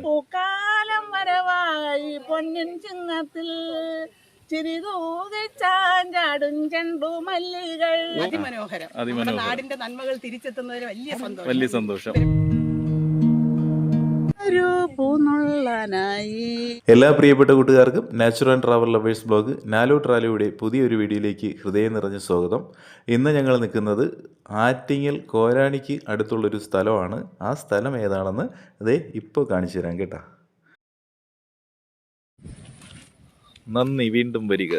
പൂക്കാലം വരവായി പൊന്നിൻ ചിങ്ങത്തിൽ ചിരിതൂകിച്ചാഞ്ചാടും ചെണ്ടുമല്ലികൾ. അതിമനോഹരം. നാടിന്റെ നന്മകൾ തിരിച്ചെത്തുന്നതിന് വലിയ സന്തോഷം. എല്ലാ പ്രിയപ്പെട്ട കൂട്ടുകാർക്കും natural and travel lovers blog നാലോ ട്രാലോയുടെ പുതിയൊരു വീഡിയോയിലേക്ക് ഹൃദയം നിറഞ്ഞ സ്വാഗതം. ഇന്ന് ഞങ്ങൾ നിൽക്കുന്നത് ആറ്റിങ്ങൽ കോരാണിക്ക് അടുത്തുള്ളൊരു സ്ഥലമാണ്. ആ സ്ഥലം ഏതാണെന്ന് അതേ ഇപ്പോൾ കാണിച്ചു തരാം കേട്ടോ. നന്ദി, വീണ്ടും വരിക.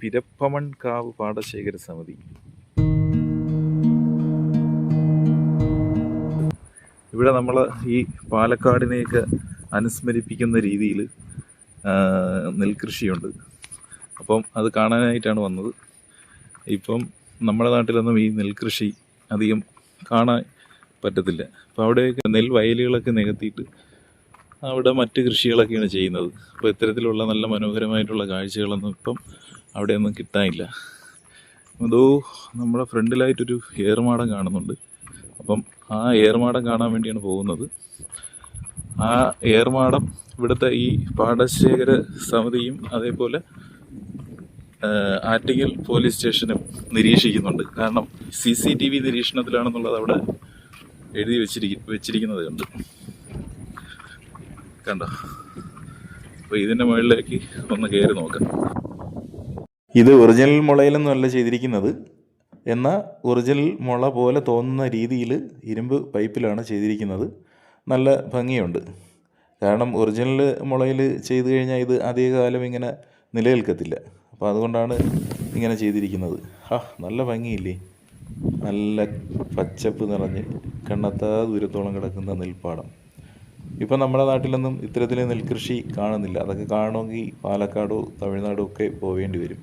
പിരപ്പമൺകാവ് പാടശേഖര സമിതി. ഇവിടെ നമ്മൾ ഈ പാലക്കാടിനെയൊക്കെ അനുസ്മരിപ്പിക്കുന്ന രീതിയിൽ നെൽകൃഷിയുണ്ട്. അപ്പം അത് കാണാനായിട്ടാണ് വന്നത്. ഇപ്പം നമ്മുടെ നാട്ടിലൊന്നും ഈ നെൽകൃഷി അധികം കാണാൻ പറ്റത്തില്ല. അപ്പോൾ അവിടെയൊക്കെ നെൽവയലുകളൊക്കെ നികത്തിയിട്ട് അവിടെ മറ്റ് കൃഷികളൊക്കെയാണ് ചെയ്യുന്നത്. അപ്പോൾ ഇത്തരത്തിലുള്ള നല്ല മനോഹരമായിട്ടുള്ള കാഴ്ചകളൊന്നും ഇപ്പം അവിടെയൊന്നും കിട്ടാനില്ല. അതോ നമ്മുടെ ഫ്രണ്ടിലായിട്ടൊരു ഏറുമാടം കാണുന്നുണ്ട്. അപ്പം ആ ഏർമാടം കാണാൻ വേണ്ടിയാണ് പോകുന്നത്. ആ ഏർമാടം ഇവിടുത്തെ ഈ പാടശേഖര സമിതിയും അതേപോലെ ആറ്റിങ്ങൽ പോലീസ് സ്റ്റേഷനും നിരീക്ഷിക്കുന്നുണ്ട്. കാരണം CCTV നിരീക്ഷണത്തിലാണെന്നുള്ളത് അവിടെ എഴുതി വെച്ചിരിക്കുന്നത് കണ്ടോ. അപ്പോൾ ഇതിൻ്റെ മുകളിലേക്ക് ഒന്ന് കയറി നോക്കാം. ഇത് ഒറിജിനൽ മുളയിലൊന്നുമല്ല ചെയ്തിരിക്കുന്നത്, എന്നാൽ ഒറിജിനൽ മുള പോലെ തോന്നുന്ന രീതിയിൽ ഇരുമ്പ് പൈപ്പിലാണ് ചെയ്തിരിക്കുന്നത്. നല്ല ഭംഗിയുണ്ട്. കാരണം ഒറിജിനൽ മുളയിൽ ചെയ്തു കഴിഞ്ഞാൽ ഇത് അധികകാലം ഇങ്ങനെ നിലനിൽക്കത്തില്ല. അപ്പോൾ അതുകൊണ്ടാണ് ഇങ്ങനെ ചെയ്തിരിക്കുന്നത്. നല്ല ഭംഗിയില്ലേ. നല്ല പച്ചപ്പ് നിറഞ്ഞ് കണ്ണെത്താ ദൂരത്തോളം കിടക്കുന്ന നെൽപ്പാടം. ഇപ്പം നമ്മുടെ നാട്ടിലൊന്നും ഇത്തരത്തിൽ നെൽകൃഷി കാണുന്നില്ല. അതൊക്കെ കാണണമെങ്കിൽ പാലക്കാടോ തമിഴ്നാടോ ഒക്കെ പോവേണ്ടി വരും.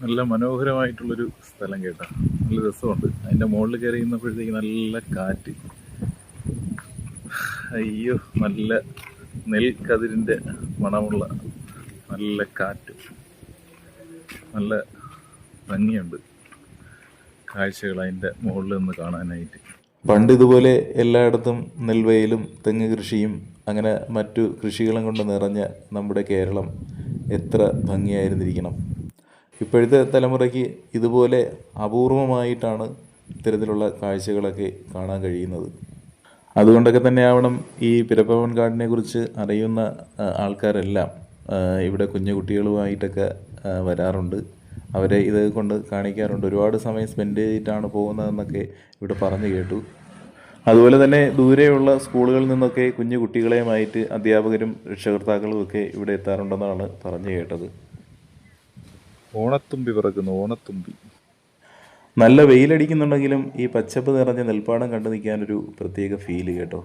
നല്ല മനോഹരമായിട്ടുള്ളൊരു സ്ഥലം കേട്ടോ. നല്ല രസമുണ്ട്. അതിൻ്റെ മുകളിൽ കയറി ഇരുന്നപ്പോഴത്തേക്ക് നല്ല കാറ്റ്. അയ്യോ, നല്ല നെൽക്കതിരിൻ്റെ മണമുള്ള നല്ല കാറ്റ്. നല്ല ഭംഗിയുണ്ട് കാഴ്ചകൾ അതിൻ്റെ മുകളിൽ നിന്ന് കാണാനായിട്ട്. പണ്ട് ഇതുപോലെ എല്ലായിടത്തും നെൽവയലും തെങ്ങ് കൃഷിയും അങ്ങനെ മറ്റു കൃഷികളും കൊണ്ട് നിറഞ്ഞ നമ്മുടെ കേരളം എത്ര ഭംഗിയായിരുന്നിരിക്കണം. ഇപ്പോഴത്തെ തലമുറയ്ക്ക് ഇതുപോലെ അപൂർവമായിട്ടാണ് ഇത്തരത്തിലുള്ള കാഴ്ചകളൊക്കെ കാണാൻ കഴിയുന്നത്. അതുകൊണ്ടൊക്കെ തന്നെ ആവണം ഈ പിരപ്പമൺകാടിനെ കുറിച്ച് അറിയുന്ന ആൾക്കാരെല്ലാം ഇവിടെ കുഞ്ഞു കുട്ടികളുമായിട്ടൊക്കെ വരാറുണ്ട്. അവരെ ഇത് കൊണ്ട് കാണിക്കാറുണ്ട്. ഒരുപാട് സമയം സ്പെൻഡ് ചെയ്തിട്ടാണ് പോകുന്നതെന്നൊക്കെ ഇവിടെ പറഞ്ഞു കേട്ടു. അതുപോലെ തന്നെ ദൂരെയുള്ള സ്കൂളുകളിൽ നിന്നൊക്കെ കുഞ്ഞു കുട്ടികളെയുമായിട്ട് അധ്യാപകരും രക്ഷകർത്താക്കളും ഒക്കെ ഇവിടെ എത്താറുണ്ടെന്നാണ് പറഞ്ഞു കേട്ടത്. ഓണത്തുമ്പി പിറക്കുന്നു, ഓണത്തുമ്പി. നല്ല വെയിലടിക്കുന്നുണ്ടെങ്കിലും ഈ പച്ചപ്പ് നിറഞ്ഞ നെൽപ്പാടം കണ്ടു നിൽക്കാനൊരു പ്രത്യേക ഫീല് കേട്ടോ.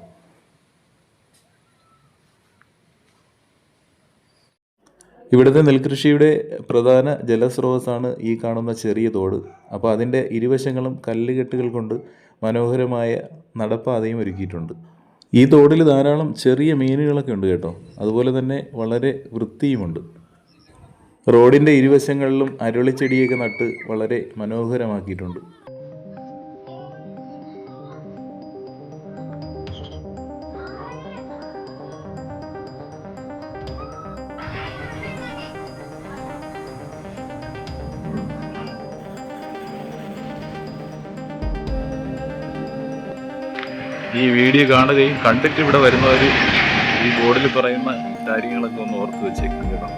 ഇവിടുത്തെ നെൽകൃഷിയുടെ പ്രധാന ജലസ്രോതസ്സാണ് ഈ കാണുന്ന ചെറിയ തോട്. അപ്പോൾ അതിൻ്റെ ഇരുവശങ്ങളും കല്ലുകെട്ടുകൾ കൊണ്ട് മനോഹരമായ നടപ്പാതയും ഒരുക്കിയിട്ടുണ്ട്. ഈ തോടിൽ ധാരാളം ചെറിയ മീനുകളൊക്കെ ഉണ്ട് കേട്ടോ. അതുപോലെ തന്നെ വളരെ വൃത്തിയുമുണ്ട്. റോഡിൻ്റെ ഇരുവശങ്ങളിലും അരളിച്ചെടിയൊക്കെ നട്ട് വളരെ മനോഹരമാക്കിയിട്ടുണ്ട്. ഈ വീഡിയോ കാണുകയും കണ്ടിട്ട് ഇവിടെ വരുന്നവർ ഈ ബോർഡിൽ പറയുന്ന കാര്യങ്ങളൊക്കെ ഒന്ന് ഓർത്ത് വെച്ചേക്കണം കേട്ടോ.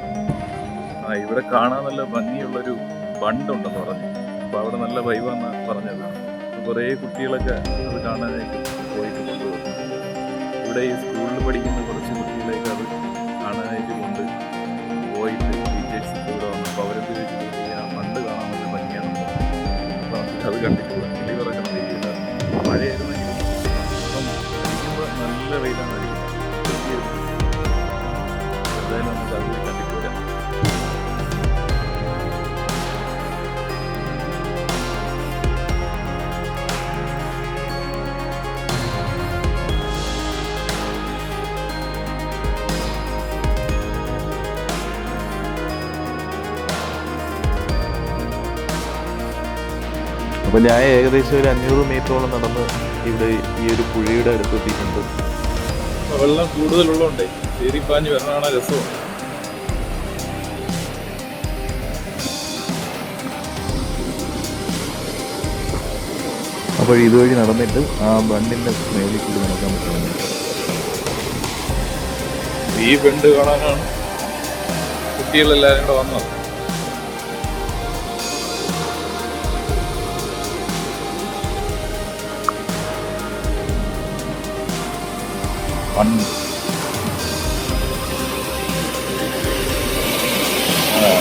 ഇവിടെ കാണാൻ നല്ല ഭംഗിയുള്ളൊരു ബണ്ടുണ്ടെന്ന് പറഞ്ഞു. അപ്പോൾ അവിടെ നല്ല വൈബാന്നാണ് പറഞ്ഞത്. കുറേ കുട്ടികളൊക്കെ അത് കാണാനായിട്ട് പോയിട്ട് കൊണ്ടുവന്നു. ഇവിടെ ഈ സ്കൂളിൽ പഠിക്കുന്ന കുറച്ച് കുട്ടികളെയൊക്കെ അത് കാണാനായിട്ട് കൊണ്ട് പോയിട്ട് ടീച്ചേഴ്സ് ഇവിടെ വന്നു. അപ്പോൾ അവരെന്ത് ചോദിച്ചിട്ട് ആ ബണ്ട് കാണാൻ നല്ല ഭംഗിയാണെന്ന് പറഞ്ഞു. അപ്പോൾ അത് കണ്ടിട്ടുള്ള കിളി പറക്കുന്ന രീതിയിൽ മഴയായിരുന്നെങ്കിൽ അപ്പം ഇരിക്കുമ്പോൾ നല്ല വെയിലാണ് അടിക്കുന്നത്. എന്തായാലും നമുക്ക് അത് കണ്ടിട്ട് വരാം. അപ്പോൾ ഞാൻ ഏകദേശം ഒരു 500 മീറ്ററോളം നടന്ന് ഇവിടെ ഈ ഒരു പുഴയുടെ അടുത്തെത്തിയിട്ടുണ്ട്. വെള്ളം കൂടുതലുള്ളതുകൊണ്ടേ ചേരിപ്പാഞ്ഞ് വരണമാണ് രസവും. അപ്പോൾ ഇതുവഴി നടന്നിട്ട് ആ ബണ്ടിൻ്റെ മേളിൽ കൂടി നടക്കാൻ പറ്റുന്നത്. ഈ ബണ്ട് കാണാനാണ് കുട്ടികളെല്ലാവരും കൂടെ വന്നത്.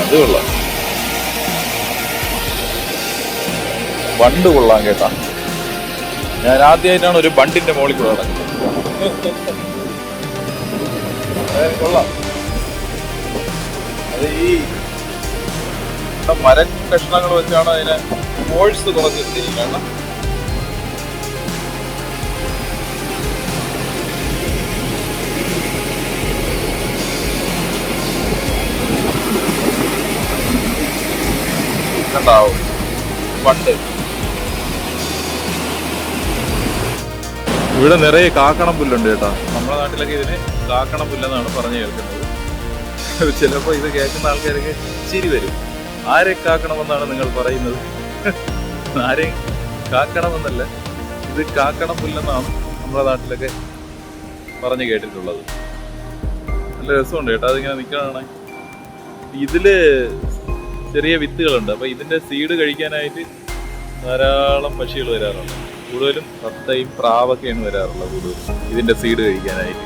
അത് കൊള്ളാം, ബണ്ട് കൊള്ളാം കേട്ടാ. ഞാൻ ആദ്യമായിട്ടാണ് ഒരു ബണ്ടിന്റെ മുകളിൽ കൂടെ നടക്കുന്നത്. കൊള്ളാം. അത് ഈ മര കഷ്ണങ്ങൾ വെച്ചാണ് അതിനെ ഫോഴ്സ് കുറച്ചിരിക്കുന്നത്. ഉണ്ടാവും പണ്ട് ഇവിടെ നിറയെ കാക്കണം പുല്ലുണ്ട് കേട്ടോ. നമ്മുടെ നാട്ടിലൊക്കെ ഇതിന് കാക്കണം പുല്ലെന്നാണ് പറഞ്ഞു കേൾക്കുന്നത്. ചിലപ്പോൾ ഇത് കേൾക്കുന്ന ആൾക്കാരൊക്കെ ചിരി വരും. ആരെ കാക്കണമെന്നാണ് നിങ്ങൾ പറയുന്നത്? ആരെയും കാക്കണമെന്നല്ല, ഇത് കാക്കണം പുല്ലെന്നാണ് നമ്മുടെ നാട്ടിലൊക്കെ പറഞ്ഞു കേട്ടിട്ടുള്ളത്. നല്ല രസമുണ്ട് കേട്ടോ അതിങ്ങനെ നിൽക്കണ. ഇതില് ചെറിയ വിത്തുകളുണ്ട്. അപ്പോൾ ഇതിൻ്റെ സീഡ് കഴിക്കാനായിട്ട് ധാരാളം പക്ഷികൾ വരാറുണ്ട്. കൂടുതലും തത്തയും പ്രാവൊക്കെയാണ് വരാറുള്ളത് കൂടുതലും ഇതിൻ്റെ സീഡ് കഴിക്കാനായിട്ട്.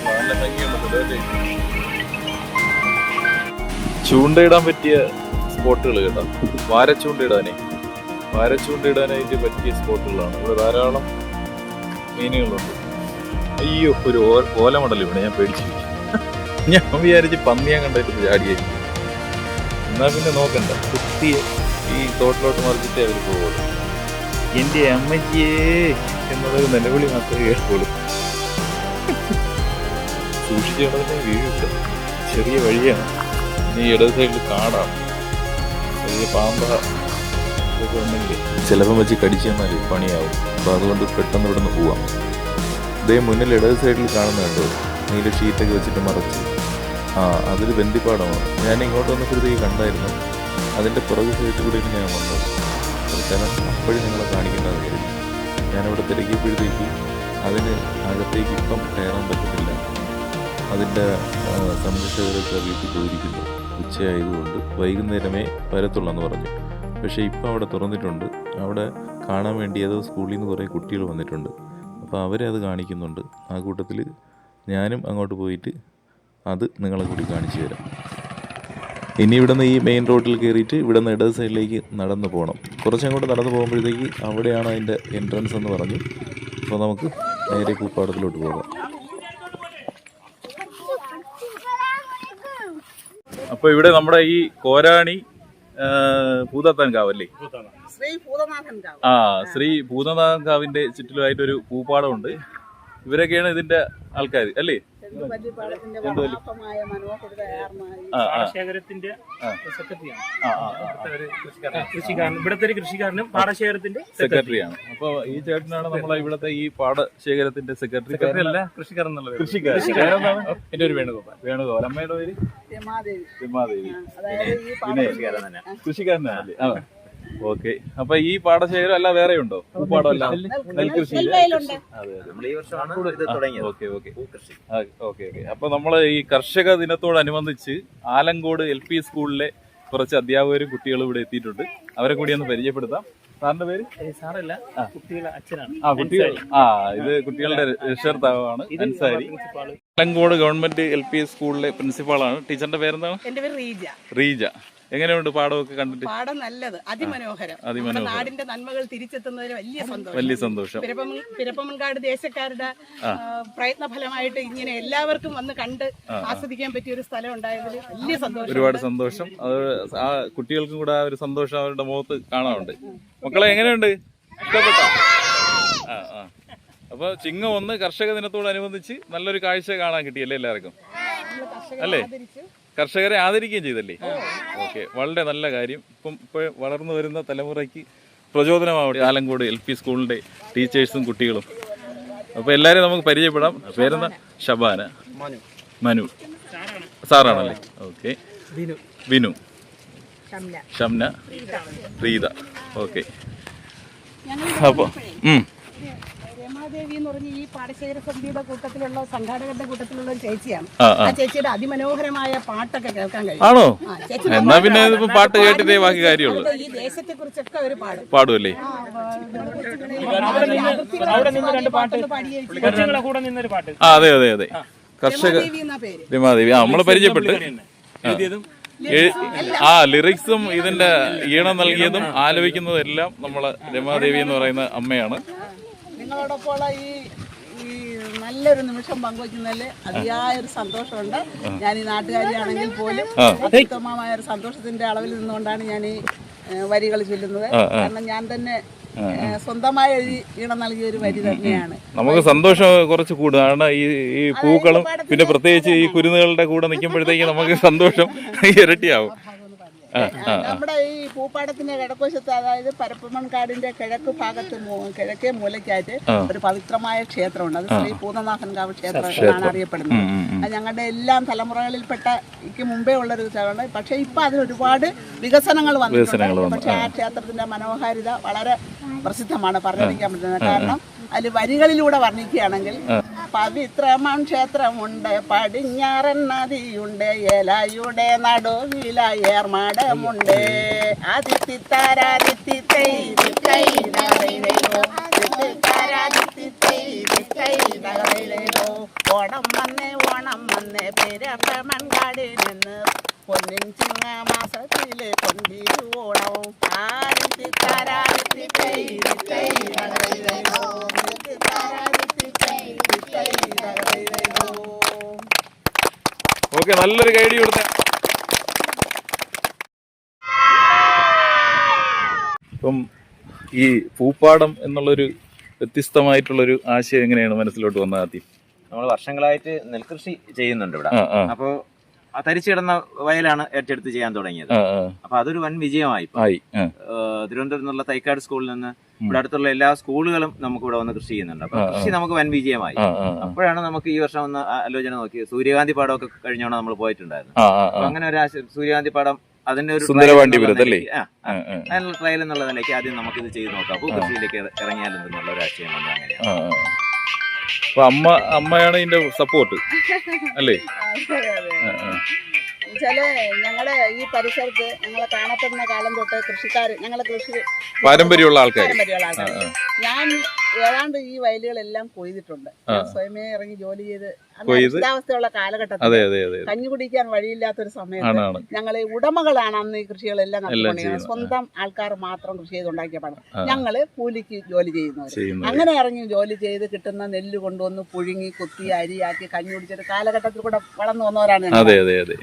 നല്ല ഭംഗിയുണ്ട്. ചൂണ്ടയിടാൻ പറ്റിയ സ്പോട്ടുകൾ കേട്ടോ. വാരച്ചൂണ്ടയിടാനായിട്ട് പറ്റിയ സ്പോട്ടുകളാണ് ഇവിടെ. ധാരാളം മീനുകളുണ്ട്. അയ്യോ, ഒരു ഓലമടൽ ഇവിടെ ഞാൻ പേടിച്ചു. ഞാൻ വിചാരിച്ച് പന്നിയാൻ കണ്ടിട്ട് ചാടിയായിരിക്കും. എന്നാൽ പിന്നെ നോക്കണ്ട, കുത്തിയ ഈ തോട്ടിലോട്ട് മറിച്ചിട്ടേ അവർ പോകുള്ളൂ. എൻ്റെ അമ്മയ്യേ എന്നതൊരു നിലവിളി മാത്രമേ കേൾക്കുള്ളൂ. സൂക്ഷിച്ചോണ്ടതിനെ വീഴില്ല. ചെറിയ വഴിയാണ്. ഇനി ഇടത് സൈഡിൽ കാടാണ്. ചെറിയ പാമ്പ ഇതൊക്കെ ഉണ്ടെങ്കിൽ ചിലപ്പം വെച്ച് കടിച്ചു തന്നാൽ പണിയാവും. അപ്പോൾ അതുകൊണ്ട് പെട്ടെന്ന് ഇവിടെ നിന്ന് പോവാം. ഇതേ മുന്നിൽ ഇടത് സൈഡിൽ കാണുന്നുണ്ട് നീല ഷീറ്റൊക്കെ വെച്ചിട്ട് മറച്ച്. അതൊരു ബന്ദിപ്പാടമാണ്. ഞാൻ ഇങ്ങോട്ട് വന്നപ്പോഴത്തേക്ക് കണ്ടായിരുന്നു. അതിൻ്റെ പുറകു സൈഡിൽ കൂടിയാണ് ഞാൻ വന്നത്. കാരണം അപ്പോഴും നിങ്ങളെ കാണിക്കേണ്ടത് കരുതി. ഞാനവിടെ തിരക്കിയപ്പോഴത്തേക്ക് അതിന് അകത്തേക്ക് ഇപ്പം കയറാൻ പറ്റത്തില്ല. അതിൻ്റെ സംരക്ഷകരൊക്കെ വീട്ടിൽ പോയിരിക്കുന്നു. ഉച്ചയായതുകൊണ്ട് വൈകുന്നേരമേ വരത്തുള്ളെന്ന് പറഞ്ഞു. പക്ഷേ ഇപ്പം അവിടെ തുറന്നിട്ടുണ്ട്. അവിടെ കാണാൻ വേണ്ടി ഏതോ സ്കൂളിൽ നിന്ന് കുറേ കുട്ടികൾ വന്നിട്ടുണ്ട്. അപ്പോൾ അവരെ അത് കാണിക്കുന്നുണ്ട്. ആ കൂട്ടത്തിൽ ഞാനും അങ്ങോട്ട് പോയിട്ട് അത് നിങ്ങളെ കൂടി കാണിച്ചു തരാം. ഇനി ഇവിടെ നിന്ന് ഈ മെയിൻ റോഡിൽ കയറിയിട്ട് ഇവിടെ നിന്ന് ഇടത് സൈഡിലേക്ക് നടന്നു പോകണം. കുറച്ചങ്ങോട്ട് നടന്നു പോകുമ്പോഴത്തേക്ക് അവിടെയാണ് അതിൻ്റെ എൻട്രൻസ് എന്ന് പറഞ്ഞു. അപ്പോൾ നമുക്ക് നേരെ പൂപ്പാടത്തിലോട്ട് പോകാം. അപ്പോൾ ഇവിടെ നമ്മുടെ ഈ കോരാണി ഭൂതത്താൻ കാവല്ലേ, ശ്രീ ഭൂതനാഥൻ കാവിൻ്റെ ചുറ്റിലുമായിട്ടൊരു പൂപ്പാടമുണ്ട്. ഇവരൊക്കെയാണ് ഇതിൻ്റെ ആൾക്കാർ അല്ലേ? ഇവിടത്തെ കൃഷിക്കാരനും പാടശേഖരത്തിന്റെ സെക്രട്ടറിയാണ്. അപ്പൊ ഈ ചേട്ടനാണ് നമ്മളെ ഇവിടത്തെ ഈ പാടശേഖരത്തിന്റെ സെക്രട്ടറി അല്ല, കൃഷിക്കാരൻ എന്നുള്ളത്. എന്റെ ഒരു വേണുഗോപാൽ. അമ്മയുടെ പേര് രമാദേവി. കൃഷിക്കാരനല്ലേ? ഓക്കെ. അപ്പൊ ഈ പാടശേഖരം അല്ല വേറെ ഉണ്ടോ? പൂപ്പാടം അല്ല, നെൽകൃഷി. ഓക്കെ. അപ്പൊ നമ്മള് ഈ കർഷക ദിനത്തോടനുബന്ധിച്ച് ആലങ്കോട് LP സ്കൂളിലെ കുറച്ച് അധ്യാപകരും കുട്ടികളും ഇവിടെ എത്തിയിട്ടുണ്ട്. അവരെ കൂടി ഒന്ന് പരിചയപ്പെടുത്താം. സാറിന്റെ പേര്? സാറല്ല, കുട്ടികളുടെ അച്ഛനാണ്. കുട്ടികൾ. ഇത് കുട്ടികളുടെ രക്ഷകർത്താവാണ് അൻസാരി. ആലങ്കോട് ഗവൺമെന്റ് LP സ്കൂളിലെ പ്രിൻസിപ്പാളാണ്. ടീച്ചറിന്റെ പേരെന്താണ്? എന്റെ പേര് റീജ. എങ്ങനെയുണ്ട് പാടമൊക്കെ കണ്ടിട്ട്? പാടം നല്ലത്, അതിമനോഹരം. നാടിന്റെ നന്മകൾ തിരിച്ചെത്തുന്നതിന് വലിയ സന്തോഷം. പിരപ്പമൺകാട് ദേശക്കാരുടെ പ്രയത്ന ഫലമായിട്ട് ഇങ്ങനെ എല്ലാവർക്കും വന്ന് കണ്ട് ആസ്വദിക്കാൻ പറ്റിയ ഒരു സ്ഥലം ഉണ്ടായതിൽ വലിയ സന്തോഷം. ഒരുപാട് സന്തോഷം. അത് ആ കുട്ടികൾക്കും കൂടെ ആ ഒരു സന്തോഷം അവരുടെ മുഖത്ത് കാണാറുണ്ട്. മക്കളെ എങ്ങനെയുണ്ട്? ഇഷ്ടപ്പെട്ടോ? അപ്പൊ ചിങ്ങം 1 കർഷക ദിനത്തോടനുബന്ധിച്ച് നല്ലൊരു കാഴ്ച കാണാൻ കിട്ടിയല്ലേ എല്ലാവർക്കും? അല്ലേ? കർഷകരെ ആദരിക്കുകയും ചെയ്തല്ലേ? ഓക്കെ, വളരെ നല്ല കാര്യം. ഇപ്പോൾ വളർന്നു വരുന്ന തലമുറയ്ക്ക് പ്രചോദനമാവട്ടെ ആലങ്കോട് LP സ്കൂളിൻ്റെ ടീച്ചേഴ്സും കുട്ടികളും. അപ്പോൾ എല്ലാവരെയും നമുക്ക് പരിചയപ്പെടാം. പേരെന്താ? ഷബാന, മനു സാറാണല്ലേ? ഓക്കെ. വിനു, ഷംന, പ്രീത. ഓക്കെ. അപ്പോൾ രമാദേവി എന്ന് പറഞ്ഞ ഈ പാടശേഖര സമിതിയുടെ കൂട്ടത്തിലുള്ള സംഘാടകരുടെ കൂട്ടത്തിലുള്ള ഒരു ചേച്ചിയാണ്. ആ ചേച്ചിയുടെ അതിമനോഹരമായ പാട്ടൊക്കെ കേൾക്കാൻ കഴിയും. ആണോ? എന്നാ പിന്നെ ഇതിപ്പോ പാട്ട് കേട്ടിട്ടേ ബാക്കി കാര്യമുള്ളൂ. ഈ ദേശത്തെ കുറിച്ചൊക്കെ ഒരു പാടുമല്ലേ? അതെ അതെ അതെ. കർഷക രമാദേവി നമ്മളെ പരിചയപ്പെട്ട് ലിറിക്സും ഇതിന്റെ ഈണം നൽകിയതും ആലപിക്കുന്നതും എല്ലാം നമ്മളെ രമാദേവി എന്ന് പറയുന്ന അമ്മയാണ്. നിങ്ങളോടൊപ്പമുള്ള ഈ നല്ലൊരു നിമിഷം പങ്കുവയ്ക്കുന്നതിൽ അതിയായ ഒരു സന്തോഷമുണ്ട്. ഞാൻ ഈ നാട്ടുകാരിയാണെങ്കിൽ പോലും അത്യുത്തമമായ ഒരു സന്തോഷത്തിന്റെ അളവിൽ നിന്നുകൊണ്ടാണ് ഞാൻ ഈ വരികൾ ചൊല്ലുന്നത്. കാരണം ഞാൻ തന്നെ സ്വന്തമായ ഈണം നൽകിയ ഒരു വരി തന്നെയാണ്. നമുക്ക് സന്തോഷം കുറച്ച് കൂടും. കാരണം ഈ പൂക്കളും പിന്നെ പ്രത്യേകിച്ച് ഈ കുരുന്നുകളുടെ കൂടെ നിൽക്കുമ്പോഴത്തേക്ക് നമുക്ക് സന്തോഷം ഇരട്ടിയാവും. നമ്മുടെ ഈ പൂപ്പാടത്തിന്റെ കിഴക്കുവശത്ത്, അതായത് പരപ്പമൺകാടിന്റെ കിഴക്ക് ഭാഗത്ത് കിഴക്കേ മൂലയ്ക്കായിട്ട് ഒരു പവിത്രമായ ക്ഷേത്രമുണ്ട്. അത് ശ്രീ പൂതനാഥൻകാവ് ക്ഷേത്രം എന്നാണ് അറിയപ്പെടുന്നത്. അത് ഞങ്ങളുടെ എല്ലാം തലമുറകളിൽപ്പെട്ട മുമ്പേ ഉള്ളൊരു ക്ഷേത്രമാണ്. പക്ഷെ ഇപ്പൊ അതിന് ഒരുപാട് വികസനങ്ങൾ വന്നിട്ടുണ്ട്. പക്ഷെ ആ ക്ഷേത്രത്തിന്റെ മനോഹാരിത വളരെ പ്രസിദ്ധമാണ്, പറഞ്ഞിരിക്കാൻ പറ്റുന്നത്. കാരണം അതിൽ വരികളിലൂടെ വർണ്ണിക്കുകയാണെങ്കിൽ പവിത്രമാം ക്ഷേത്രമുണ്ട്, പടിഞ്ഞാറൻ നദിയുണ്ട്, ഏലായുടെ നടുവില ഏർമാടമുണ്ട്. ഓണം വന്നേ പെരപ്പമൺകാടിൽ നിന്ന് പൊന്നിൻ ചിങ്ങ മാസത്തിലെ കൊണ്ടിരുവോണവും ഓക്കെ, നല്ലൊരു ഗൈഡ് കൊടുത്ത. ഇപ്പം ഈ പൂപ്പാടം എന്നുള്ളൊരു വ്യത്യസ്തമായിട്ടുള്ളൊരു ആശയം എങ്ങനെയാണ് മനസ്സിലോട്ട് വന്നത്? ആദ്യം നമ്മൾ വർഷങ്ങളായിട്ട് നെൽകൃഷി ചെയ്യുന്നുണ്ട് ഇവിടെ. അപ്പോൾ ആ തരിച്ചു കിടന്ന വയലാണ് ഏറ്റെടുത്ത് ചെയ്യാൻ തുടങ്ങിയത്. അപ്പൊ അതൊരു വൻ വിജയമായി. തിരുവനന്തപുരത്ത് നിന്നുള്ള തൈക്കാട് സ്കൂളിൽ നിന്ന് ഇവിടെ അടുത്തുള്ള എല്ലാ സ്കൂളുകളും നമുക്ക് ഇവിടെ വന്ന് കൃഷി ചെയ്യുന്നുണ്ട്. അപ്പൊ കൃഷി നമുക്ക് വൻ വിജയമായി. അപ്പോഴാണ് നമുക്ക് ഈ വർഷം ഒന്ന് ആലോചന നോക്കി. സൂര്യകാന്തി പാടമൊക്കെ കഴിഞ്ഞോണം നമ്മൾ പോയിട്ടുണ്ടായിരുന്നു. അപ്പൊ അങ്ങനെ ഒരു സൂര്യകാന്തി പാടം അതിന്റെ ഒരു ട്രയൽ എന്നുള്ള നിലയ്ക്ക് ആദ്യം നമുക്ക് ഇത് ചെയ്ത് നോക്കാം. അപ്പോൾ കൃഷിയിലേക്ക് ഇറങ്ങിയാലെന്നുള്ള ഒരു ആശയം വന്നത് അങ്ങനെയാണ്. അപ്പൊ അമ്മയാണ് ഇതിന്റെ സപ്പോർട്ട് അല്ലേ? ചില ഞങ്ങളുടെ ഈ പരിസരത്ത് ഞങ്ങളെ കാണപ്പെടുന്ന കാലം തൊട്ട് കൃഷിക്കാർ, ഞങ്ങളെ കൃഷി പാരമ്പര്യമുള്ള ആൾക്കാർ. ഞാൻ ഏതാണ്ട് ഈ വയലുകളെല്ലാം കൊയ്തിട്ടുണ്ട്. സ്വയമേ ഇറങ്ങി ജോലി ചെയ്ത് അടിസ്ഥാവസ്ഥയുള്ള കാലഘട്ടത്തിൽ കഞ്ഞി കുടിക്കാൻ വഴിയില്ലാത്തൊരു സമയത്ത് ഞങ്ങള് ഉടമകളാണ് അന്ന് ഈ കൃഷികളെല്ലാം നടത്തിക്കൊണ്ടിരുന്നത്. സ്വന്തം ആൾക്കാർ മാത്രം കൃഷി ചെയ്തുണ്ടാക്കിയ പണം. ഞങ്ങള് കൂലിക്ക് ജോലി ചെയ്യുന്നവർ. അങ്ങനെ ഇറങ്ങി ജോലി ചെയ്ത് കിട്ടുന്ന നെല്ല് കൊണ്ടുവന്ന് പുഴുങ്ങി കുത്തി അരിയാക്കി കഞ്ഞി കുടിച്ചൊരു കാലഘട്ടത്തിൽ കൂടെ വളർന്നു വന്നവരാണ്.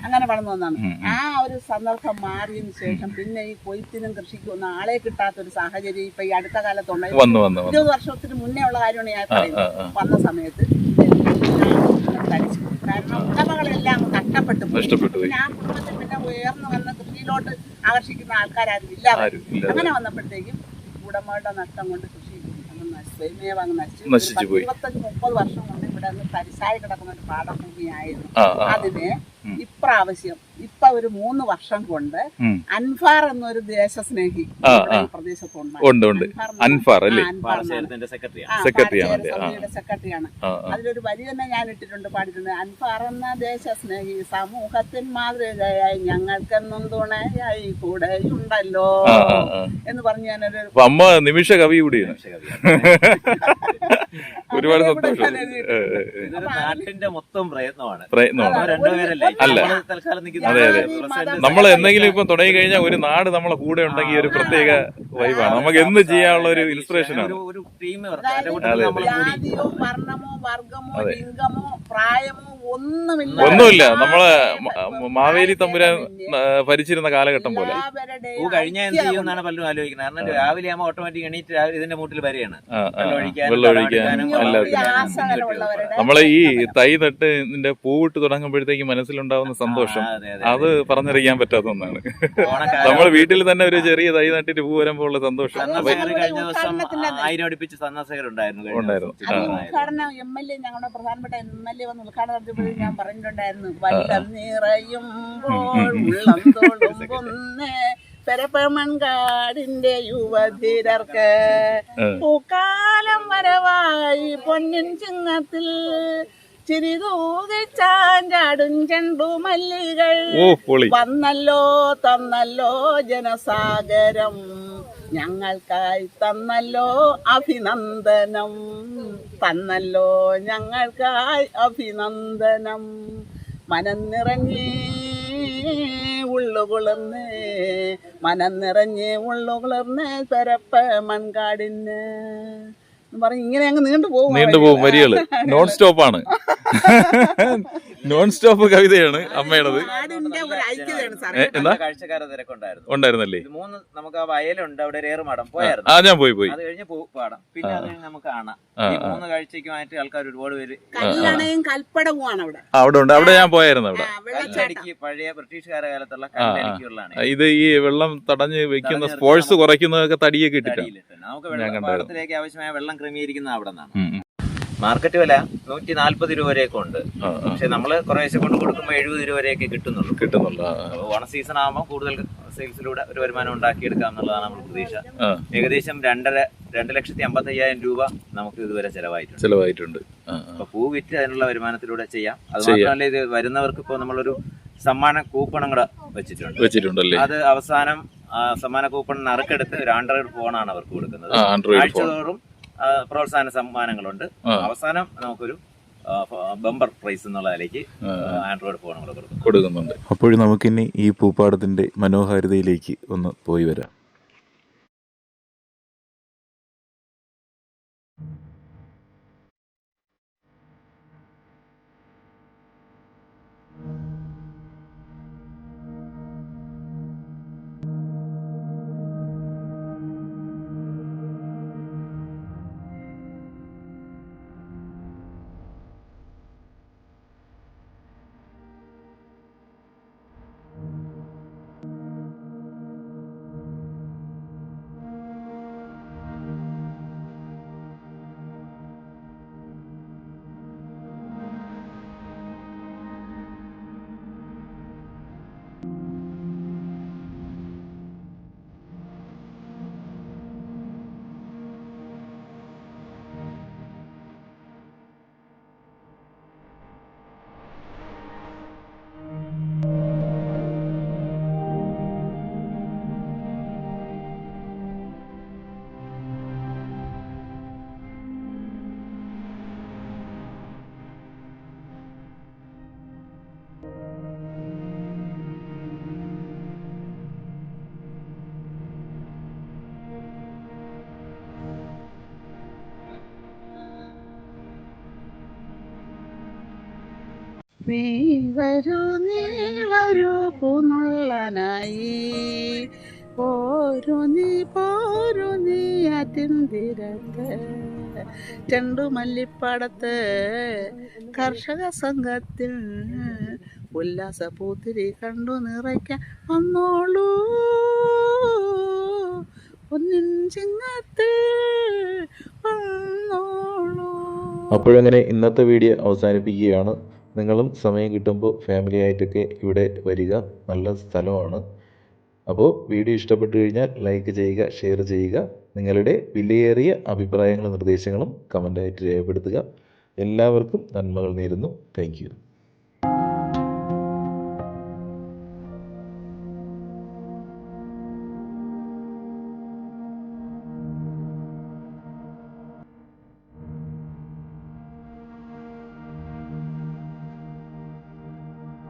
അങ്ങനെ വളർന്നു വന്നതാണ്. ആ ഒരു സന്ദർഭം മാറിയതിനു ശേഷം പിന്നെ ഈ കൊയ്ത്തിനും കൃഷിക്കും ഒന്നും ആളെ കിട്ടാത്തൊരു സാഹചര്യം ഇപ്പൊ ഈ അടുത്ത കാലത്തുണ്ടായി. 20 വർഷത്തിന് മുന്നേ ഉള്ള കാര്യമാണ് ഞാൻ പറയുന്നത്. വന്ന സമയത്ത് കാരണം ഉടമകളെല്ലാം കഷ്ടപ്പെട്ടു പോയി. ആ കുടുംബത്തിൽ പിന്നെ ഉയർന്നു വന്ന കൃഷിയിലോട്ട് ആകർഷിക്കുന്ന ആൾക്കാരും ഇല്ല. അങ്ങനെ വന്നപ്പോഴത്തേക്കും ഉടമകളുടെ നഷ്ടം കൊണ്ട് കൃഷി സ്വയമേവ നശിച്ചു. 25-30 വർഷം കൊണ്ട് ഇവിടെ തരിശായി കിടക്കുന്ന ഒരു പാടഭൂമിയായിരുന്നു. അതിന് ഇപ്രാവശ്യം ഇപ്പൊ ഒരു 3 വർഷം കൊണ്ട് അൻഫാർ എന്നൊരു ദേശസ്നേഹി പ്രദേശത്തുണ്ട്. സെക്രട്ടറിയാണ്. അതിലൊരു വരി തന്നെ ഞാൻ ഇട്ടിട്ടുണ്ട്, പാടിയിട്ടുണ്ട്. അൻഫാർ എന്ന ദേശസ്നേഹി സമൂഹത്തിൽ മാതൃകയായി ഞങ്ങൾക്കെന്നും തുണയായി കൂടെയുണ്ടല്ലോ എന്ന് പറഞ്ഞ് ഞാനൊരു അമ്മ നിമിഷ കവി കൂടിയാണ്. ഒരുപാട് സന്തോഷം. നാട്ടിന്റെ മൊത്തം പ്രയത്നമാണ്. രണ്ടുപേരല്ലേ? അല്ല, അതെ അതെ. നമ്മൾ എന്തെങ്കിലും ഇപ്പൊ തുടങ്ങി കഴിഞ്ഞാൽ ഒരു നാട് നമ്മളെ കൂടെ ഉണ്ടെങ്കിൽ ഒരു പ്രത്യേക വൈബാണ്. നമുക്ക് എന്ത് ചെയ്യാനുള്ള ഒരു ഇൻസ്പിറേഷനാണ്. ഒന്നുമില്ല. നമ്മളെ മാവേലി തമ്പുരാൻ ഭരിച്ചിരുന്ന കാലഘട്ടം പോലെ. കഴിഞ്ഞ എന്ത് ചെയ്യുമെന്നാണ് പലരും ആലോചിക്കുന്നത്. കാരണം രാവിലെ ആകുമ്പോൾ ഓട്ടോമാറ്റിക് എണീറ്റ് ഇതിന്റെ മൂട്ടിൽ വരെയാണ് വെള്ളം ഒഴിക്കാനും വ്യത്യാസങ്ങളുള്ളവരുടെ നമ്മളെ ഈ തൈ നട്ട് ഇതിന്റെ പൂവിട്ട് തുടങ്ങുമ്പോഴത്തേക്ക് മനസ്സിലുണ്ടാവുന്ന സന്തോഷം അത് പറഞ്ഞറിയിക്കാൻ പറ്റാത്ത ഒന്നാണ്. നമ്മൾ വീട്ടിൽ തന്നെ ഒരു ചെറിയ തൈ നട്ടിട്ട് പൂ വരുമ്പോൾ ഉള്ള സന്തോഷം. കഴിഞ്ഞ ദിവസം 1000 അടുപ്പിച്ച് സന്ദർശകർ ഉണ്ടായിരുന്നു. ഉദ്ഘാടനം MLA ഞങ്ങളുടെ പ്രധാനപ്പെട്ട MLA വന്ന് ഉദ്ഘാടനം നടത്തിയപ്പോഴും ഞാൻ പറഞ്ഞിട്ടുണ്ടായിരുന്നു, വല്ലം നിറയുമ്പോൾ ഉള്ളം തോളുമ്പൊന്ന് പെരപ്പമൺകാടിന്റെ യുവധീരർക്ക് പൂക്കാലം വരവായി പൊന്നിൻ ചിങ്ങത്തിൽ ചിരിതൂകിച്ചാഞ്ചാടും ചെണ്ടു മല്ലികൾ വന്നല്ലോ തന്നല്ലോ ജനസാഗരം, ഞങ്ങൾക്കായി തന്നല്ലോ അഭിനന്ദനം, തന്നല്ലോ ഞങ്ങൾക്കായി അഭിനന്ദനം. മനം നിറഞ്ഞേ ഉള്ളുകുളർന്ന്, മനം നിറഞ്ഞ് ഉള്ളുകുളർന്ന് പരപ്പ മൺകാടിന് പറഞ്ഞ് ഇങ്ങനെ അങ്ങ് നീണ്ടു പോകും വരികള്. നോൺ സ്റ്റോപ്പാണ്, നോൺ സ്റ്റോപ്പ് കവിതയാണ് അമ്മയുടേത്. കാഴ്ചക്കാരെ തിരക്കുണ്ടായിരുന്നു. ഉണ്ടായിരുന്നല്ലേ? 3 നമുക്ക് ആ വയലുണ്ട്, അവിടെ ഒരു ഏറുമാടം പോയായിരുന്നു. ഞാൻ പോയി. അത് കഴിഞ്ഞ് പാടം, പിന്നെ അത് കഴിഞ്ഞ് നമുക്ക് കാണാം. ഈ 3 കാഴ്ചയ്ക്കുമായിട്ട് ആൾക്കാർ ഒരുപാട് പേര്. കൽപ്പടവുമാണ് അവിടെ ഉണ്ട്. അവിടെ ഞാൻ പോയായിരുന്നു. അവിടെ കല്ലടിക്ക് പഴയ ബ്രിട്ടീഷുകാരുടെ കാലത്തുള്ള കല്ലടിക്കുകളാണ്. ഇത് ഈ വെള്ളം തടഞ്ഞ് വെക്കുന്ന സ്പോർട്സ് കുറയ്ക്കുന്നതൊക്കെ തടിയൊക്കെ ഇട്ടിട്ടാണ്. നമുക്ക് പാടത്തിലേക്ക് ആവശ്യമായ വെള്ളം ക്രമീകരിക്കുന്ന അവിടെ നിന്നാണ്. മാർക്കറ്റ് വില 140 രൂപ വരെയൊക്കെ ഉണ്ട്. പക്ഷെ നമ്മള് കുറേശ്ശെ കൊണ്ട് കൊടുക്കുമ്പോൾ 70 രൂപ വരെയൊക്കെ കിട്ടുന്നുള്ളൂ. ഓണ സീസൺ ആകുമ്പോൾ കൂടുതൽ സെയിൽസിലൂടെ ഒരു വരുമാനം ഉണ്ടാക്കിയെടുക്കാം എന്നുള്ളതാണ് നമ്മൾ പ്രതീക്ഷ. ഏകദേശം 2,55,000 രൂപ നമുക്ക് ഇതുവരെ ചെലവായിട്ടുണ്ട്. അപ്പൊ പൂ വിറ്റ് അതിനുള്ള വരുമാനത്തിലൂടെ ചെയ്യാം. അത് മാത്രമല്ല, ഇത് വരുന്നവർക്ക് ഇപ്പോൾ നമ്മളൊരു സമ്മാന കൂപ്പണും കൂടെ വെച്ചിട്ടുണ്ടല്ലേ? അത് അവസാനം സമ്മാന കൂപ്പൺ നറുക്കെടുത്ത് ഒരു ആൻഡ്രോയിഡ് ഫോണാണ് അവർക്ക് കൊടുക്കുന്നത്. ആഴ്ചതോറും പ്രോത്സാഹന സമ്മാനങ്ങളുണ്ട്. അവസാനം നമുക്കൊരു ബമ്പർ പ്രൈസ് എന്നുള്ള നിലയ്ക്ക് ആൻഡ്രോയിഡ് ഫോണുകൾ കൊടുക്കുന്നുണ്ട്. അപ്പോഴും നമുക്കിനി ഈ പൂപ്പാടത്തിന്റെ മനോഹാരിതയിലേക്ക് ഒന്ന് പോയി വരാം. നീ വരൂ പൂന്നുള്ളനായി, പോരു നീ ആറ്റിൻതീരത്ത്, ചെണ്ടുമല്ലിപ്പാടത്ത് കർഷക സംഘത്തിൽ ഉല്ലാസ പൂത്തിരി കണ്ടു നിറയ്ക്കാൻ വന്നോളൂ, പൊന്നിൻ ചിങ്ങത്തിൽ വന്നോളൂ. അപ്പോഴങ്ങനെ ഇന്നത്തെ വീഡിയോ അവസാനിപ്പിക്കുകയാണ്. നിങ്ങളും സമയം കിട്ടുമ്പോൾ ഫാമിലി ആയിട്ടൊക്കെ ഇവിടെ വരിക, നല്ല സ്ഥലമാണ്. അപ്പോൾ വീഡിയോ ഇഷ്ടപ്പെട്ടു കഴിഞ്ഞാൽ ലൈക്ക് ചെയ്യുക, ഷെയർ ചെയ്യുക. നിങ്ങളുടെ വിലയേറിയ അഭിപ്രായങ്ങളും നിർദ്ദേശങ്ങളും കമൻ്റായിട്ട് രേഖപ്പെടുത്തുക. എല്ലാവർക്കും നന്മകൾ നേരുന്നു. Thank you.